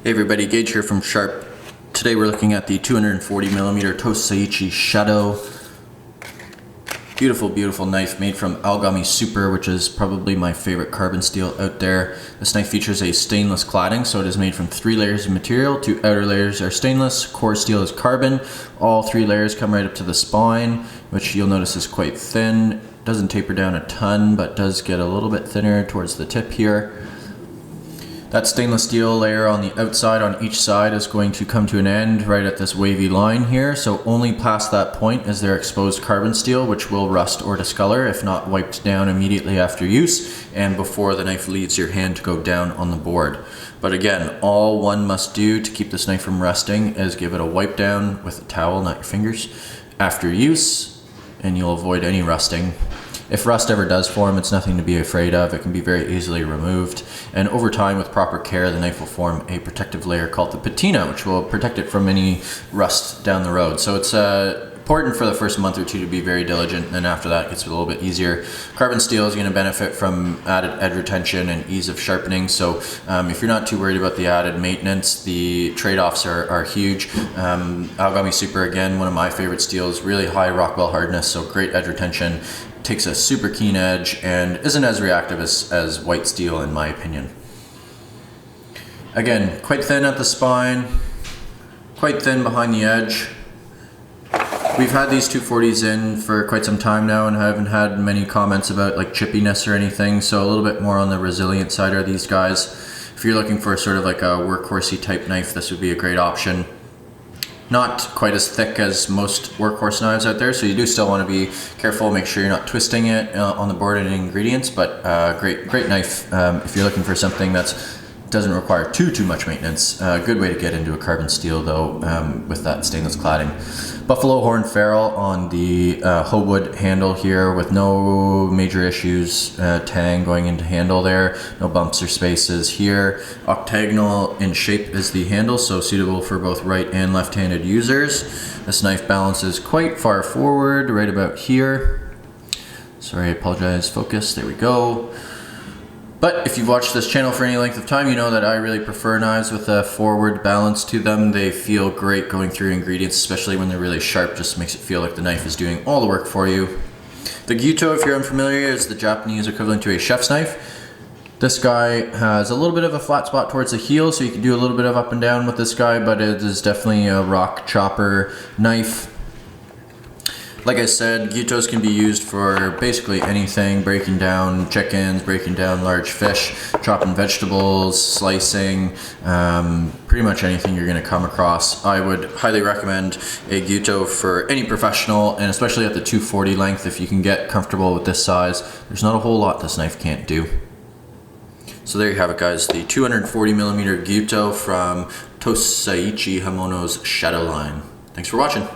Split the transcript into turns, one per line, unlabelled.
Hey everybody, Gage here from Sharp. Today we're looking at the 240mm Tosaichi Shadow. Beautiful, beautiful knife made from Algami Super, which is probably my favorite carbon steel out there. This knife features a stainless cladding, so it is made from 3 layers of material. 2 outer layers are stainless, core steel is carbon. All 3 layers come right up to the spine, which you'll notice is quite thin. Doesn't taper down a ton, but does get a little bit thinner towards the tip here. That stainless steel layer on the outside on each side is going to come to an end right at this wavy line here, so only past that point is there exposed carbon steel, which will rust or discolor if not wiped down immediately after use and before the knife leaves your hand to go down on the board. But again, all one must do to keep this knife from rusting is give it a wipe down with a towel, not your fingers, after use, and you'll avoid any rusting. If rust ever does form, it's nothing to be afraid of. It can be very easily removed. And over time, with proper care, the knife will form a protective layer called the patina, which will protect it from any rust down the road. So it's important for the first month or two to be very diligent, and after that it gets a little bit easier. Carbon steel is going to benefit from added edge retention and ease of sharpening, so if you're not too worried about the added maintenance, the trade-offs are huge. Algami Super, again, one of my favorite steels, really high Rockwell hardness, so great edge retention. Takes a super keen edge and isn't as reactive as white steel in my opinion. Again, quite thin at the spine, quite thin behind the edge. We've had these 240s in for quite some time now and haven't had many comments about like chippiness or anything, so a little bit more on the resilient side are these guys. If you're looking for sort of like a workhorsey type knife, this would be a great option. Not quite as thick as most workhorse knives out there, so you do still want to be careful, make sure you're not twisting it on the board and ingredients, but great knife if you're looking for something that doesn't require too much maintenance. Good way to get into a carbon steel though, with that stainless cladding. Buffalo horn ferrule on the hoe wood handle here with no major issues. Tang going into handle there, no bumps or spaces here. Octagonal in shape is the handle, so suitable for both right and left-handed users. This knife balances quite far forward, right about here. Sorry, I apologize, focus, there we go. But if you've watched this channel for any length of time, you know that I really prefer knives with a forward balance to them. They feel great going through ingredients, especially when they're really sharp, just makes it feel like the knife is doing all the work for you. The Gyuto, if you're unfamiliar, is the Japanese equivalent to a chef's knife. This guy has a little bit of a flat spot towards the heel, so you can do a little bit of up and down with this guy, but it is definitely a rock chopper knife. Like I said, Gyutos can be used for basically anything, breaking down chickens, breaking down large fish, chopping vegetables, slicing, pretty much anything you're going to come across. I would highly recommend a Gyuto for any professional, and especially at the 240 length, if you can get comfortable with this size. There's not a whole lot this knife can't do. So there you have it, guys, the 240mm Gyuto from Tosaichi Hamono's Shadow line. Thanks for watching.